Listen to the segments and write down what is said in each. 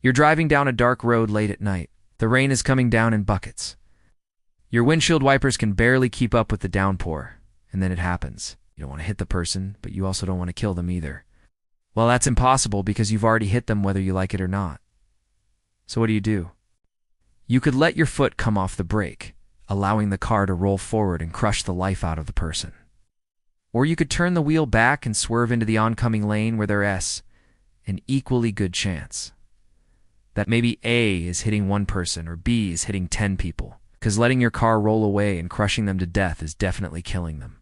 You're driving down a dark road late at night. The rain is coming down in buckets. Your windshield wipers can barely keep up with the downpour, and then it happens. You don't want to hit the person, but you also don't want to kill them either. Well, that's impossible because you've already hit them whether you like it or not. So what do? You could let your foot come off the brake, allowing the car to roll forward and crush the life out of the person. Or you could turn the wheel back and swerve into the oncoming lane where there's an equally good chance that maybe A is hitting one person or B is hitting 10 people, because letting your car roll away and crushing them to death is definitely killing them.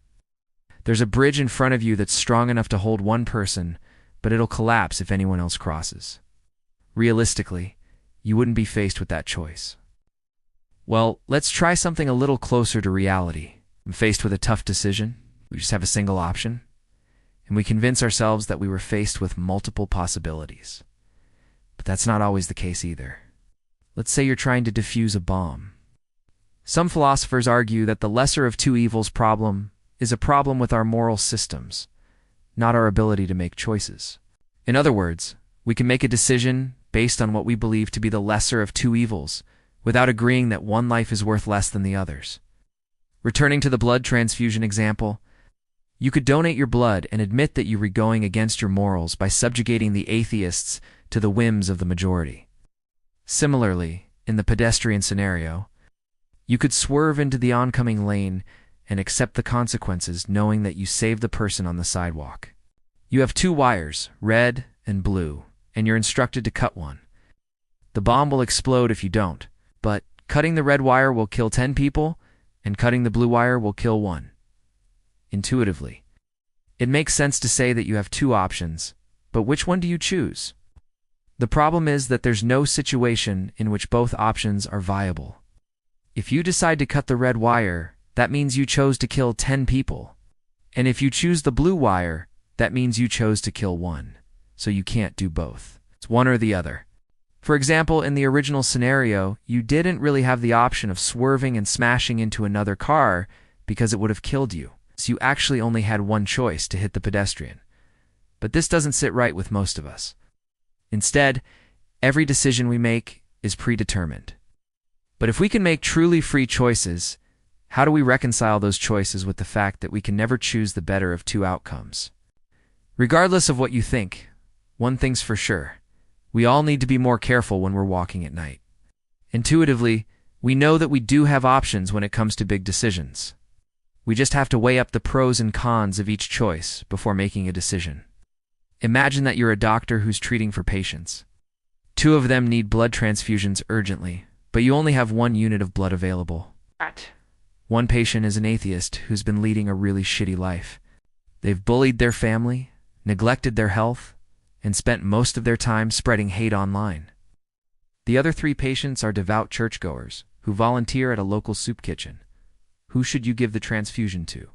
There's a bridge in front of you that's strong enough to hold one person, but it'll collapse if anyone else crosses. Realistically, you wouldn't be faced with that choice. Well, let's try something a little closer to reality. I'm faced with a tough decision. We just have a single option, and we convince ourselves that we were faced with multiple possibilities. But that's not always the case either. Let's say you're trying to defuse a bomb. Some philosophers argue that the lesser of two evils problem is a problem with our moral systems, not our ability to make choices. In other words, we can make a decision based on what we believe to be the lesser of two evils, without agreeing that one life is worth less than the others. Returning to the blood transfusion example, you could donate your blood and admit that you were going against your morals by subjugating the atheists to the whims of the majority. Similarly, in the pedestrian scenario, you could swerve into the oncoming lane and accept the consequences knowing that you saved the person on the sidewalk. You have two wires, red and blue, and you're instructed to cut one. The bomb will explode if you don't, but cutting the red wire will kill 10 people, and cutting the blue wire will kill one. Intuitively, it makes sense to say that you have two options, but which one do you choose? The problem is that there's no situation in which both options are viable. If you decide to cut the red wire, that means you chose to kill 10 people. And if you choose the blue wire, that means you chose to kill one. So you can't do both. It's one or the other. For example, in the original scenario, you didn't really have the option of swerving and smashing into another car because it would have killed you. So you actually only had one choice, to hit the pedestrian. But this doesn't sit right with most of us. Instead, every decision we make is predetermined. But if we can make truly free choices, how do we reconcile those choices with the fact that we can never choose the better of two outcomes? Regardless of what you think, one thing's for sure. We all need to be more careful when we're walking at night. Intuitively, we know that we do have options when it comes to big decisions. We just have to weigh up the pros and cons of each choice before making a decision. Imagine that you're a doctor who's treating for patients. Two of them need blood transfusions urgently, but you only have one unit of blood available. One patient is an atheist who's been leading a really shitty life. They've bullied their family, neglected their health, and spent most of their time spreading hate online. The other three patients are devout churchgoers who volunteer at a local soup kitchen. Who should you give the transfusion to?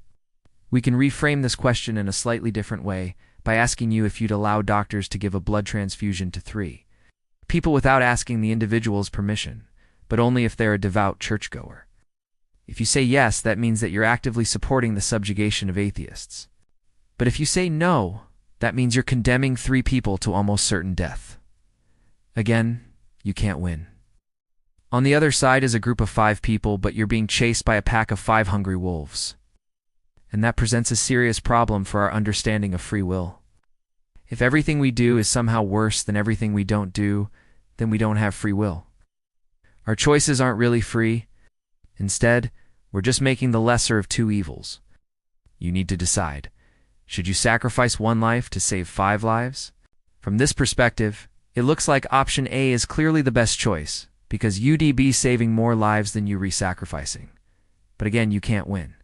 We can reframe this question in a slightly different way by asking you if you'd allow doctors to give a blood transfusion to three people without asking the individual's permission, but only if they're a devout churchgoer. If you say yes, that means that you're actively supporting the subjugation of atheists. But if you say no, that means you're condemning three people to almost certain death. Again, you can't win. On the other side is a group of 5 people, but you're being chased by a pack of 5 hungry wolves. And that presents a serious problem for our understanding of free will. If everything we do is somehow worse than everything we don't do, then we don't have free will. Our choices aren't really free. Instead, we're just making the lesser of two evils. You need to decide. Should you sacrifice one life to save 5 lives? From this perspective, it looks like option A is clearly the best choice, because you'd be saving more lives than you re-sacrificing. But again, you can't win.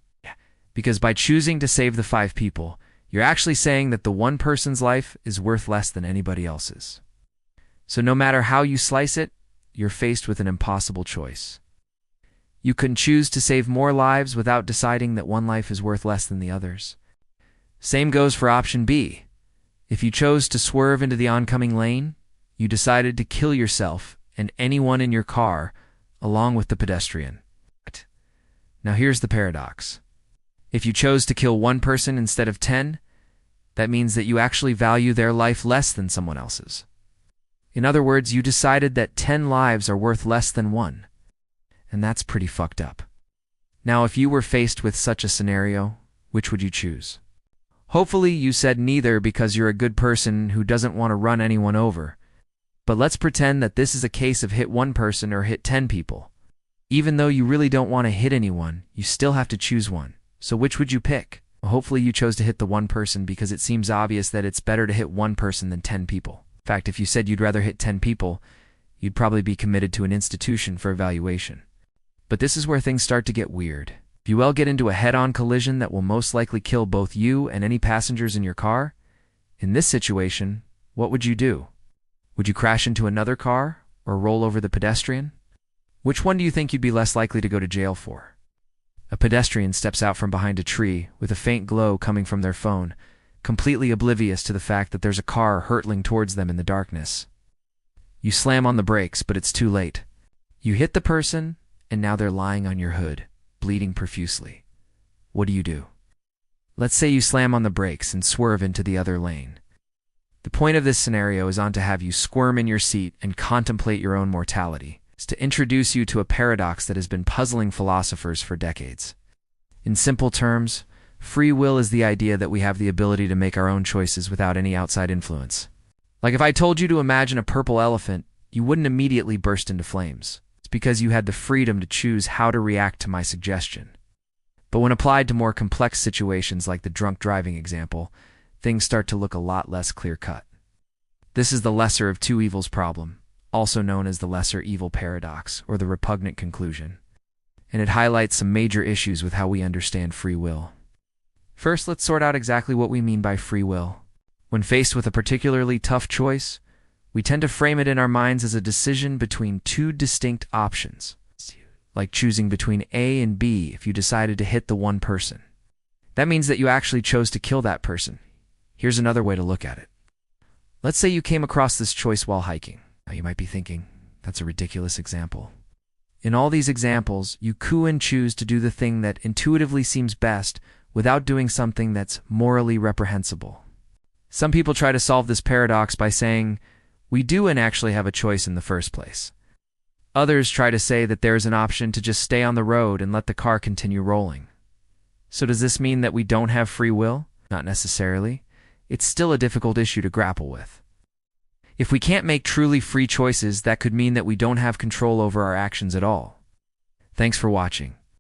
Because by choosing to save the 5 people, you're actually saying that the one person's life is worth less than anybody else's. So no matter how you slice it, you're faced with an impossible choice. You can choose to save more lives without deciding that one life is worth less than the others. Same goes for option B. If you chose to swerve into the oncoming lane, you decided to kill yourself and anyone in your car, along with the pedestrian. Now here's the paradox. If you chose to kill one person instead of 10, that means that you actually value their life less than someone else's. In other words, you decided that 10 lives are worth less than one. And that's pretty fucked up. Now, if you were faced with such a scenario, which would you choose? Hopefully you said neither because you're a good person who doesn't want to run anyone over. But let's pretend that this is a case of hit one person or hit 10 people. Even though you really don't want to hit anyone, you still have to choose one. So which would you pick? Well, hopefully you chose to hit the one person because it seems obvious that it's better to hit one person than 10 people. In fact, if you said you'd rather hit 10 people, you'd probably be committed to an institution for evaluation. But this is where things start to get weird. If you will get into a head-on collision that will most likely kill both you and any passengers in your car, in this situation, what would you do? Would you crash into another car or roll over the pedestrian? Which one do you think you'd be less likely to go to jail for? A pedestrian steps out from behind a tree with a faint glow coming from their phone, completely oblivious to the fact that there's a car hurtling towards them in the darkness. You slam on the brakes, but it's too late. You hit the person, and now they're lying on your hood, bleeding profusely. What do? Let's say you slam on the brakes and swerve into the other lane. The point of this scenario is to have you squirm in your seat and contemplate your own mortality. It's to introduce you to a paradox that has been puzzling philosophers for decades. In simple terms, free will is the idea that we have the ability to make our own choices without any outside influence. Like if I told you to imagine a purple elephant, you wouldn't immediately burst into flames. It's because you had the freedom to choose how to react to my suggestion. But when applied to more complex situations like the drunk driving example, things start to look a lot less clear-cut. This is the lesser of two evils problem, also known as the lesser evil paradox or the repugnant conclusion. And it highlights some major issues with how we understand free will. First, let's sort out exactly what we mean by free will. When faced with a particularly tough choice, we tend to frame it in our minds as a decision between two distinct options, like choosing between A and B if you decided to hit the one person. That means that you actually chose to kill that person. Here's another way to look at it. Let's say you came across this choice while hiking. Now you might be thinking, that's a ridiculous example. In all these examples, you choose to do the thing that intuitively seems best without doing something that's morally reprehensible. Some people try to solve this paradox by saying, we do actually have a choice in the first place. Others try to say that there's an option to just stay on the road and let the car continue rolling. So does this mean that we don't have free will? Not necessarily. It's still a difficult issue to grapple with. If we can't make truly free choices, that could mean that we don't have control over our actions at all. Thanks for watching.